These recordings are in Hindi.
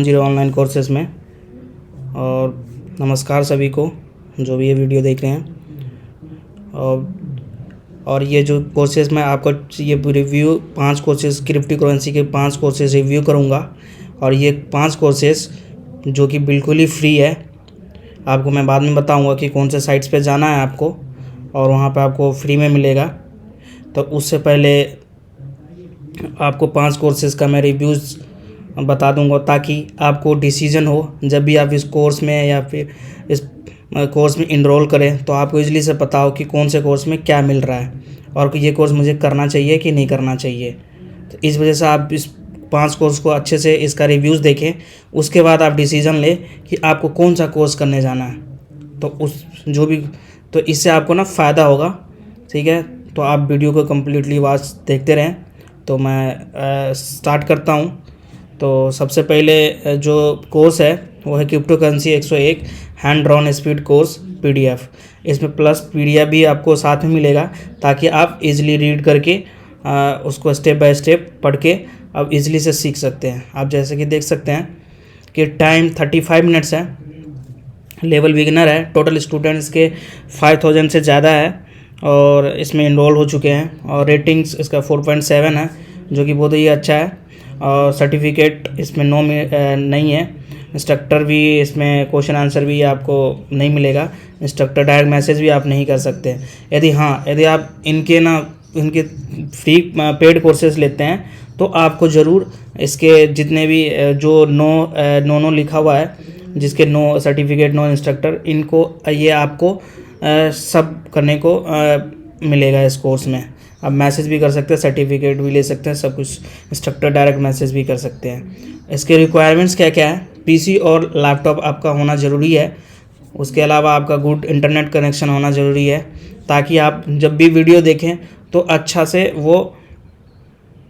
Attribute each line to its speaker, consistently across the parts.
Speaker 1: जीरो ऑनलाइन कोर्सेज़ में। और नमस्कार सभी को जो भी ये वीडियो देख रहे हैं। और ये जो कोर्सेज़ मैं आपको ये रिव्यू 5 कोर्सेज़ क्रिप्टो करेंसी के 5 कोर्सेज़ रिव्यू करूँगा। और ये 5 कोर्सेज़ जो कि बिल्कुल ही फ्री है। आपको मैं बाद में बताऊँगा कि कौन से साइट्स पे जाना है आपको, और वहाँ पे आपको फ्री में मिलेगा। तो उससे पहले आपको 5 कोर्सेज़ का मैं रिव्यूज़ बता दूंगा, ताकि आपको डिसीजन हो जब भी आप इस कोर्स में या फिर इस कोर्स में इनरोल करें, तो आपको इजीली से पता हो कि कौन से कोर्स में क्या मिल रहा है और ये कोर्स मुझे करना चाहिए कि नहीं करना चाहिए। तो इस वजह से आप इस 5 कोर्स को अच्छे से इसका रिव्यूज़ देखें, उसके बाद आप डिसीज़न लें कि आपको कौन सा कोर्स करने जाना है। तो इससे आपको ना फ़ायदा होगा, ठीक है। तो आप वीडियो को कम्प्लीटली वॉच देखते रहें। तो मैं स्टार्ट करता हूँ। तो सबसे पहले जो कोर्स है वो है crypto currency 101 hand drawn speed course PDF। इसमें प्लस PDF भी आपको साथ में मिलेगा, ताकि आप इजीली रीड करके उसको स्टेप बाय स्टेप पढ़ के आप इजीली से सीख सकते हैं। आप जैसे कि देख सकते हैं कि टाइम 35 मिनट्स है, लेवल बिगिनर है, टोटल स्टूडेंट्स के 5000 से ज़्यादा है और इसमें इनरोल हो चुके हैं। और रेटिंग्स इसका 4.7 है, जो कि बहुत ही अच्छा है। और सर्टिफिकेट इसमें नहीं है। इंस्ट्रक्टर भी इसमें क्वेश्चन आंसर भी आपको नहीं मिलेगा। इंस्ट्रक्टर डायरेक्ट मैसेज भी आप नहीं कर सकते। यदि आप इनके फ्री पेड कोर्सेज लेते हैं, तो आपको ज़रूर इसके जितने भी जो नो लिखा हुआ है, जिसके नो सर्टिफिकेट, नो इंस्ट्रक्टर, इनको ये आपको सब करने को मिलेगा इस कोर्स में। आप मैसेज भी कर सकते हैं, सर्टिफिकेट भी ले सकते हैं, सब कुछ। इंस्ट्रक्टर डायरेक्ट मैसेज भी कर सकते हैं। इसके रिक्वायरमेंट्स क्या क्या है? PC और लैपटॉप आपका होना ज़रूरी है। उसके अलावा आपका गुड इंटरनेट कनेक्शन होना ज़रूरी है, ताकि आप जब भी वीडियो देखें तो अच्छा से वो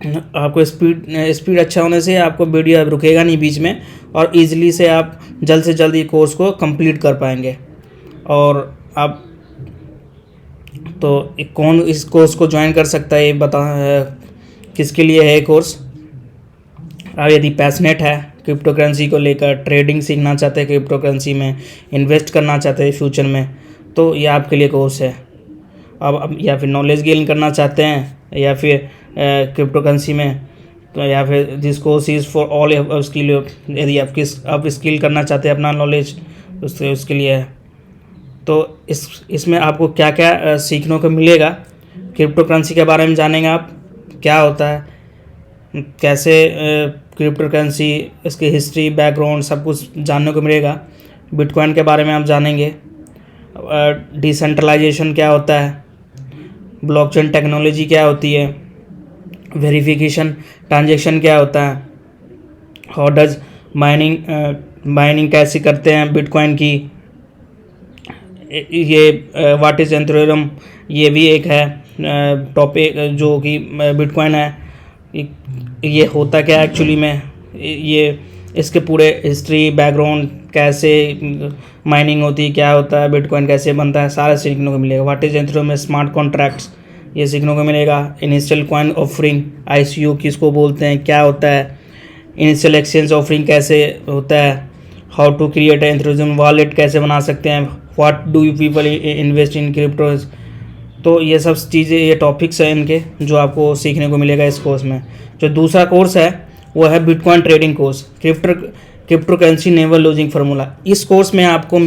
Speaker 1: आपको स्पीड अच्छा होने से आपको वीडियो अब रुकेगा नहीं बीच में, और इजीली से आप जल्द से जल्द ये कोर्स को कंप्लीट कर पाएंगे। और आप तो कौन इस कोर्स को ज्वाइन कर सकता है, ये किसके लिए है ये कोर्स? आप यदि पैशनेट है क्रिप्टो करेंसी को लेकर, ट्रेडिंग सीखना चाहते हैं, क्रिप्टो करेंसी में इन्वेस्ट करना चाहते हैं फ्यूचर में, तो ये आपके लिए कोर्स है। अब या फिर नॉलेज गेन करना चाहते हैं, या फिर क्रिप्टो करेंसी में, तो या फिर this course is for all skill. यदि आप स्किल करना चाहते हैं अपना नॉलेज, उसके लिए है। तो इसमें आपको क्या क्या सीखने को मिलेगा, क्रिप्टो करेंसी के बारे में जानेंगे आप, क्या होता है, कैसे क्रिप्टो करेंसी, इसकी हिस्ट्री, बैकग्राउंड, सब कुछ जानने को मिलेगा। बिटकॉइन के बारे में आप जानेंगे, डिसेंट्रलाइजेशन क्या होता है, ब्लॉकचेन टेक्नोलॉजी क्या होती है, वेरिफिकेशन ट्रांजैक्शन क्या होता है, हाउ डज माइनिंग कैसे करते हैं बिटकॉइन की, ये व्हाट इज़ एंथ्रोरम, ये भी एक है टॉपिक जो कि बिटकॉइन है, ये होता क्या एक्चुअली में, ये इसके पूरे हिस्ट्री, बैकग्राउंड, कैसे माइनिंग होती है, क्या होता है, बिटकॉइन कैसे बनता है, सारा सीखने को मिलेगा। व्हाट इज़ एंथ्रोरम, स्मार्ट कॉन्ट्रैक्ट्स, ये सीखने को मिलेगा। इनिशियल कॉइन ऑफरिंग, ICO किसको बोलते हैं, क्या होता है, इनिशियल एक्सचेंज ऑफरिंग कैसे होता है, हाउ टू क्रिएट एंथ्रोरम वॉलेट कैसे बना सकते हैं, what do you people invest in cryptos. तो ये सब चीज़ें, ये टॉपिक्स हैं इनके, जो आपको सीखने को मिलेगा इस कोर्स में। जो दूसरा कोर्स है वो है bitcoin trading course, crypto currency never losing formula. इस कोर्स में आपको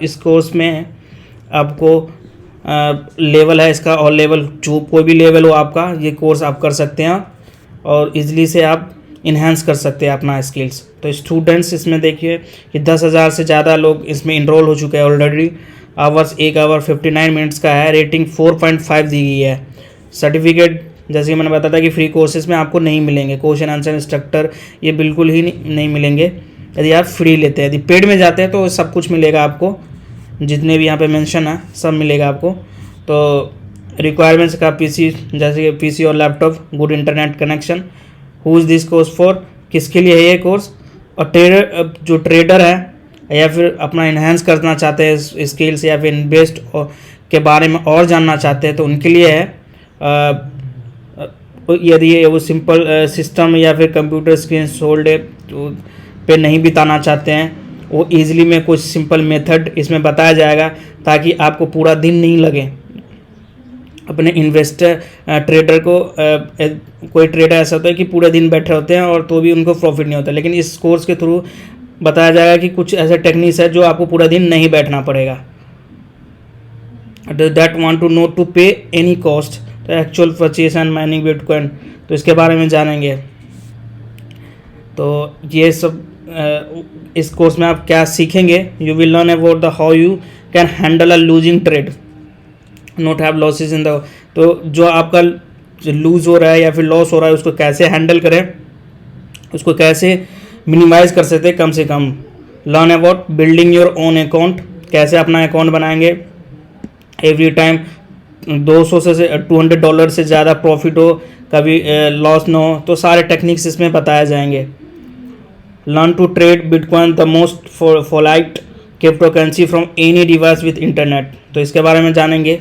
Speaker 1: इस कोर्स में आपको लेवल है इसका, और लेवल जो कोई भी लेवल हो आपका, ये कोर्स आप कर सकते हैं और इजली से आप इन्हांस कर सकते हैं अपना स्किल्स। तो स्टूडेंट्स इसमें देखिए कि 10,000 से ज़्यादा लोग इसमें इनरोल हो चुके हैं ऑलरेडी। आवर्स 1 आवर 59 मिनट्स का है, रेटिंग 4.5 दी गई है। सर्टिफिकेट जैसे कि मैंने बताया था कि फ्री कोर्सेज में आपको नहीं मिलेंगे, क्वेश्चन आंसर, इंस्ट्रक्टर, ये बिल्कुल ही नहीं मिलेंगे यदि आप फ्री लेते हैं। यदि पेड में जाते हैं तो सब कुछ मिलेगा आपको, जितने भी यहाँ पे मेंशन है सब मिलेगा आपको। तो रिक्वायरमेंट्स का PC, जैसे कि PC और laptop, good internet connection. Who is this course for, किसके लिए है ये कोर्स? और जो ट्रेडर है या फिर अपना इन्हांस करना चाहते हैं स्किल्स, या फिर इन्वेस्ट के बारे में और जानना चाहते हैं, तो उनके लिए है। यदि वो सिंपल सिस्टम या फिर कंप्यूटर स्क्रीन सोल्ड है, पे नहीं बिताना चाहते हैं, वो ईजिली में कुछ सिंपल मेथड इसमें बताया जाएगा ताकि आपको पूरा दिन नहीं लगे। अपने इन्वेस्टर ट्रेडर को कोई ट्रेडर ऐसा होता है कि पूरे दिन बैठे होते हैं और तो भी उनको प्रॉफिट नहीं होता, लेकिन इस कोर्स के थ्रू बताया जाएगा कि कुछ ऐसे टेक्निक्स है जो आपको पूरा दिन नहीं बैठना पड़ेगा। That want to know to pay any cost to actual purchase and mining bitcoin, तो इसके बारे में जानेंगे। तो ये सब इस कोर्स में आप क्या सीखेंगे, you will learn about the how you can handle a losing trade, not have losses in the, तो जो आपका लूज हो रहा है या फिर लॉस हो रहा है उसको कैसे हैंडल करें, उसको कैसे मिनिमाइज कर सकते हैं कम से कम। Learn about building your own account, कैसे अपना अकाउंट बनाएंगे। एवरी टाइम 200 से $200 से ज़्यादा प्रॉफिट हो, कभी लॉस ना हो, तो सारे टेक्निक्स इसमें बताए जाएंगे। Learn to trade Bitcoin the most फॉलाइट crypto currency from any device with internet, तो इसके बारे में जानेंगे।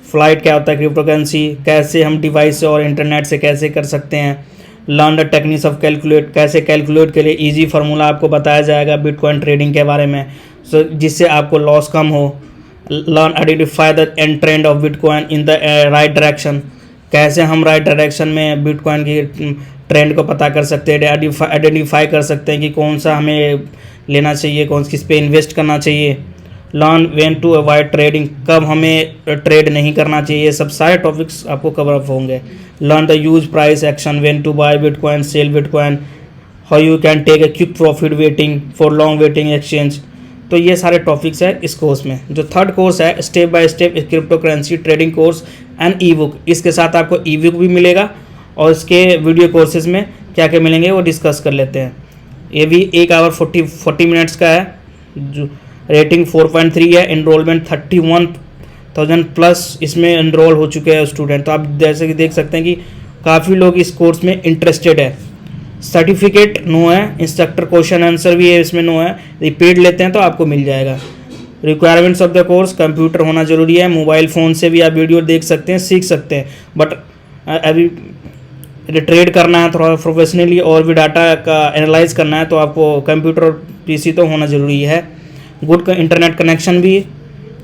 Speaker 1: फ्लाइट क्या होता है, क्रिप्टो करेंसी कैसे हम डिवाइस से और इंटरनेट से कैसे कर सकते हैं। Learn the techniques of calculate, कैसे कैलकुलेट के लिए इजी फार्मूला आपको बताया जाएगा बिटकॉइन ट्रेडिंग के बारे में, सो जिससे आपको लॉस कम हो। Learn identify the end trend of bitcoin in the right direction, कैसे हम राइट डायरेक्शन में बिटकॉइन की ट्रेंड को पता कर सकते हैं, आइडेंटिफाई कर सकते हैं कि कौन सा हमें लेना चाहिए, कौन किस पे इन्वेस्ट करना चाहिए। Learn when to avoid trading, कब हमें ट्रेड नहीं करना चाहिए, ये सब सारे टॉपिक्स आपको कवर अप होंगे। Learn the use price action, when to buy bitcoin, sell bitcoin, how you can take a quick profit waiting for long waiting exchange, तो ये सारे टॉपिक्स है इस कोर्स में। जो थर्ड कोर्स है step by step crypto currency trading course and e book, इसके साथ आपको ई बुक भी मिलेगा और इसके वीडियो कोर्सेज में क्या क्या मिलेंगे वो डिस्कस कर लेते हैं। ये भी 1 आवर 40 मिनट्स का है, जो रेटिंग 4.3 है, इनरोलमेंट 31,000 प्लस इसमें इनरोल हो चुके हैं स्टूडेंट। तो आप जैसे कि देख सकते हैं कि काफ़ी लोग इस कोर्स में इंटरेस्टेड है। सर्टिफिकेट नो है, इंस्ट्रक्टर क्वेश्चन आंसर भी है इसमें नो है, रिपीट लेते हैं तो आपको मिल जाएगा। Requirements of the course, computer होना जरूरी है, मोबाइल फ़ोन से भी आप वीडियो देख सकते हैं, सीख सकते हैं, बट अभी ट्रेड करना है थोड़ा प्रोफेशनली और भी डाटा का एनालाइज करना है तो आपको कंप्यूटर और पीसी तो होना ज़रूरी है। गुड इंटरनेट कनेक्शन भी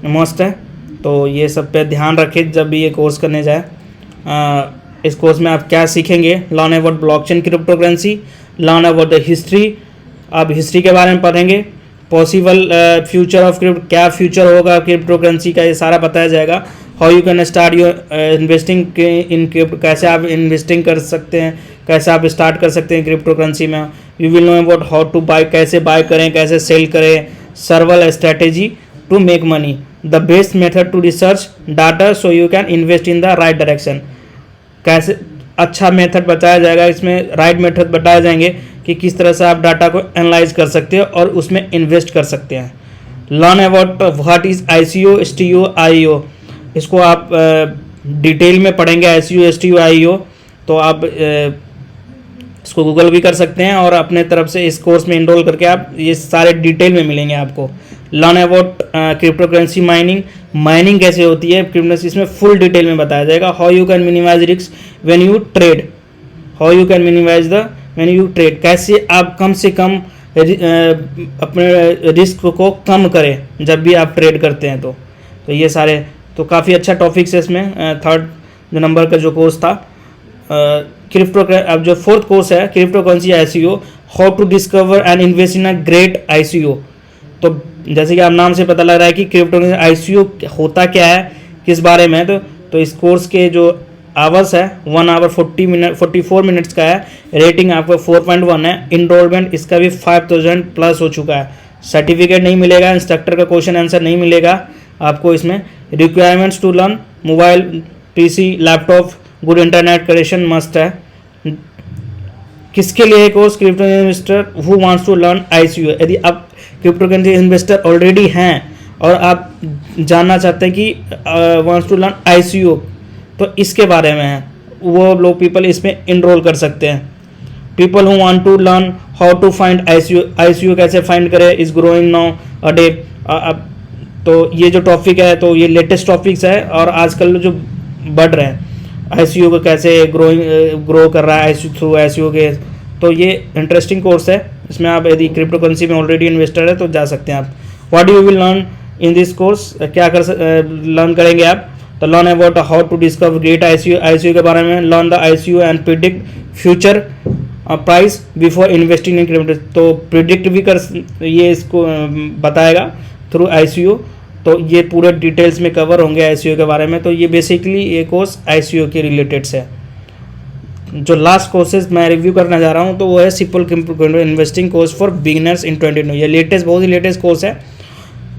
Speaker 1: मस्ट है, तो ये सब पे ध्यान रखें जब भी ये कोर्स करने जाए। इस कोर्स में आप क्या सीखेंगे, learn about blockchain crypto currency, learn about the history, आप हिस्ट्री के बारे में पढ़ेंगे। पॉसिबल फ्यूचर ऑफ क्रिप्टो, क्या फ्यूचर होगा क्रिप्टो करेंसी का, ये सारा बताया जाएगा। How you can start your investing in crypto, कैसे आप इन्वेस्टिंग कर सकते हैं, कैसे आप स्टार्ट कर सकते हैं क्रिप्टो करेंसी में। You will know about how to buy, कैसे बाय करें, कैसे सेल करें, several strategy to make money, the best method to research data so you can invest in the right direction, कैसे अच्छा मेथड बताया जाएगा, इसमें राइट मेथड बताए जाएंगे कि किस तरह से आप डाटा को एनालाइज कर सकते हो और उसमें इन्वेस्ट कर सकते हैं। Learn about what is ICO, STO, IEO, इसको आप डिटेल में पढ़ेंगे। ICO, STO, IEO तो आप इसको गूगल भी कर सकते हैं और अपने तरफ से इस कोर्स में इनरोल करके आप ये सारे डिटेल में मिलेंगे आपको। Learn about crypto currency mining, mining कैसे होती है क्रिप्टो, इसमें फुल डिटेल में बताया जाएगा। How you can minimize risk when you trade, how you can minimize the when you trade, कैसे आप कम से कम अपने रिस्क को कम करें जब भी आप ट्रेड करते हैं। तो ये सारे तो काफ़ी अच्छा टॉपिक्स है इसमें। थर्ड जो नंबर का जो कोर्स था क्रिप्टो, अब जो फोर्थ कोर्स है crypto currency ICO, how to discover and invest in a great ICO, तो जैसे कि आप नाम से पता लग रहा है कि क्रिप्टो ICO होता क्या है, किस बारे में। तो इस कोर्स के जो आवर्स है 1 आवर 44 मिनट्स का है, रेटिंग आपका 4.1 है, इनरोलमेंट इसका भी 5,000 प्लस हो चुका है। सर्टिफिकेट नहीं मिलेगा, इंस्ट्रक्टर का क्वेश्चन आंसर नहीं मिलेगा आपको इसमें। Requirements to learn, mobile, PC, laptop, good internet connection must है। किसके लिए course, crypto investor who wants to learn ICO, यदि आप क्रिप्टो करेंसी इन्वेस्टर ऑलरेडी हैं और आप जानना चाहते हैं कि वांट्स टू लर्न ICO, तो इसके बारे में है, वो लोग पीपल इसमें इनरोल कर सकते हैं। People who want to learn how to find ICO कैसे फाइंड करें, is growing now a day. तो ये जो टॉपिक है तो ये लेटेस्ट टॉपिक्स है और आजकल जो बढ़ रहे हैं ICO को कैसे ग्रो कर रहा है थ्रू ICO के, तो ये इंटरेस्टिंग कोर्स है, इसमें आप यदि क्रिप्टो करेंसी में ऑलरेडी इन्वेस्टर है तो जा सकते हैं आप। What you will learn in this course, क्या लर्न करेंगे आप, तो learn about how to discover great ICO के बारे में, learn the ICO and predict future price before investing in crypto, तो प्रिडिक्ट भी कर ये इसको बताएगा थ्रू ICO। तो ये पूरे डिटेल्स में कवर होंगे ICO के बारे में। तो ये बेसिकली ये कोर्स ICO के रिलेटेड है। जो लास्ट कोर्सेज मैं रिव्यू करना जा रहा हूँ तो वो है simple investing course for beginners in 2022। ये लेटेस्ट, बहुत ही लेटेस्ट कोर्स है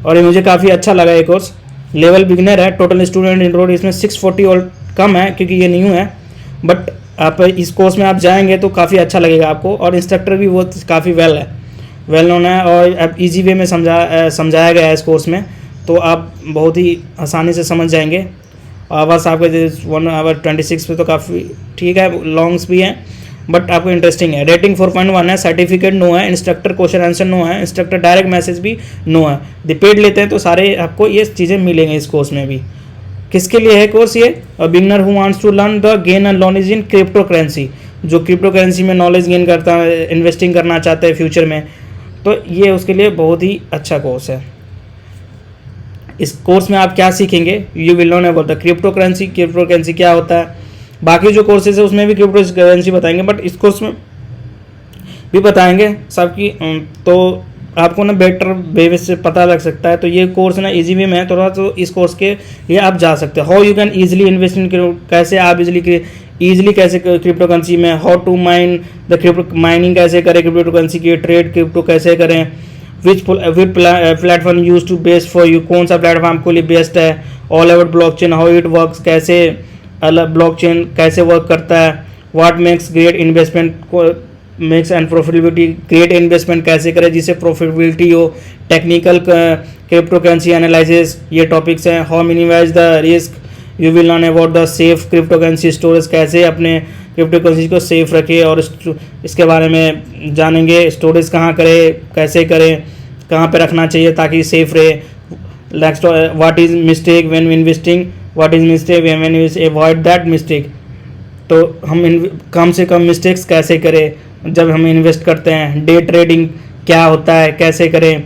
Speaker 1: और ये मुझे काफ़ी अच्छा लगा ये कोर्स। लेवल बिगिनर है, टोटल स्टूडेंट इनरोल इसमें 640 और कम है क्योंकि ये न्यू है, बट आप इस कोर्स में आप जाएंगे तो काफ़ी अच्छा लगेगा आपको। और इंस्ट्रक्टर भी वो काफ़ी वेल नोन है और अब ईजी वे में समझाया गया है इस कोर्स में, तो आप बहुत ही आसानी से समझ जाएंगे। आवर्स आपके 1 आवर 26 पे तो काफ़ी ठीक है, लॉन्ग्स भी हैं बट आपको इंटरेस्टिंग है। रेटिंग 4.1 है, सर्टिफिकेट नो है, इंस्ट्रक्टर क्वेश्चन आंसर नो है, इंस्ट्रक्टर डायरेक्ट मैसेज भी नो है। यदि पेड लेते हैं तो सारे आपको ये चीज़ें मिलेंगे इस कोर्स में भी। किसके लिए है कोर्स ये, beginner who wants to learn the gain and knowledge in crypto currency, जो क्रिप्टो करेंसी में नॉलेज गेन करता है, इन्वेस्टिंग करना चाहते हैं फ्यूचर में, तो ये उसके लिए बहुत ही अच्छा कोर्स है। इस कोर्स में आप क्या सीखेंगे, you will learn about the crypto currency क्या होता है। बाकी जो कोर्सेज है उसमें भी क्रिप्टो करेंसी बताएंगे, बट इस कोर्स में भी बताएंगे सबकी, तो आपको ना बेटर वे से पता लग सकता है। तो ये कोर्स ना इजी वे में है थोड़ा, तो इस कोर्स के लिए आप जा सकते हैं। How you can easily invest in, कैसे आप ईजिली कैसे क्रिप्टो करेंसी में, how to mine the crypto, mining कैसे करें क्रिप्टो करेंसी की, ट्रेड क्रिप्टो कैसे करें, which platform use to best for you, कौन सा प्लेटफॉर्म आपके लिए बेस्ट है, all about blockchain, how it works, कैसे ब्लॉकचेन कैसे वर्क करता है, what makes great investment makes and profitability, great investment कैसे करें जिससे प्रॉफिटेबिलिटी हो, टेक्निकल क्रिप्टो करेंसी एनालिसिस, ये टॉपिक्स हैं। How minimize the risk, you will learn about the safe crypto currency storage, कैसे अपने क्रिप्टो करेंसी को सेफ रखें और इसके बारे में जानेंगे। स्टोरेज कहाँ करें, कैसे करें, कहाँ पे रखना चाहिए ताकि सेफ रहे। Next, what is mistake when investing, what is mistake when you avoid that mistake, तो हम कम से कम मिस्टेक्स कैसे करें जब हम इन्वेस्ट करते हैं। डे ट्रेडिंग क्या होता है, कैसे करें,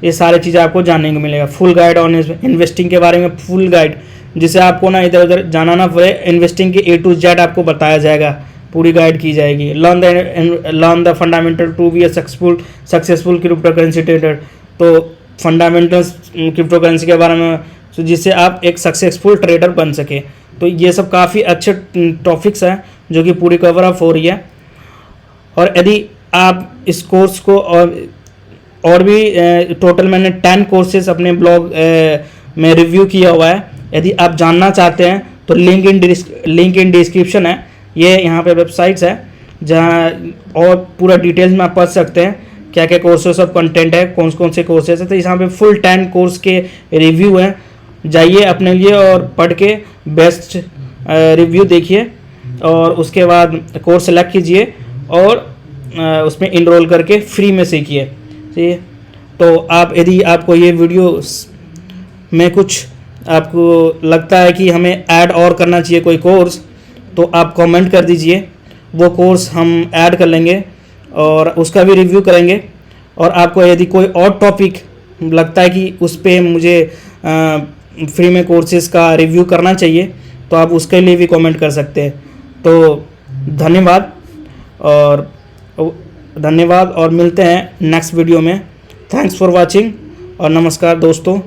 Speaker 1: ये सारी चीज़ें आपको जानने को मिलेगा। फुल गाइड ऑन इन्वेस्टिंग के बारे में, फुल गाइड जिससे आपको ना इधर उधर जाना ना पड़े, इन्वेस्टिंग की A to Z आपको बताया जाएगा, पूरी गाइड की जाएगी। Learn the fundamental to be a successful crypto currency trader, तो फंडामेंटल्स क्रिप्टो करेंसी के बारे में, तो जिससे आप एक सक्सेसफुल ट्रेडर बन सके। तो ये सब काफ़ी अच्छे टॉपिक्स हैं जो कि पूरी कवर अप हो रही है। और यदि आप इस कोर्स को और भी टोटल मैंने 10 कोर्सेज अपने ब्लॉग में रिव्यू किया हुआ है, यदि आप जानना चाहते हैं तो लिंक इन डिस्क्रिप्शन है। ये यहाँ पे वेबसाइट्स है जहाँ और पूरा डिटेल्स में आप पढ़ सकते हैं क्या क्या कोर्सेज ऑफ कंटेंट है, कौन कौन से कोर्सेज है। तो यहाँ पे फुल 10 कोर्स के रिव्यू हैं, जाइए अपने लिए और पढ़ के बेस्ट रिव्यू देखिए और उसके बाद कोर्स सेलेक्ट कीजिए और उसमें इनरोल करके फ्री में सीखिए। ठीक है, तो आप यदि आपको ये वीडियो में कुछ आपको लगता है कि हमें ऐड और करना चाहिए कोई कोर्स, तो आप कमेंट कर दीजिए, वो कोर्स हम ऐड कर लेंगे और उसका भी रिव्यू करेंगे। और आपको यदि कोई और टॉपिक लगता है कि उस पर मुझे फ्री में कोर्सेज का रिव्यू करना चाहिए तो आप उसके लिए भी कमेंट कर सकते हैं। तो धन्यवाद और मिलते हैं नेक्स्ट वीडियो में। थैंक्स फॉर वाचिंग और नमस्कार दोस्तों।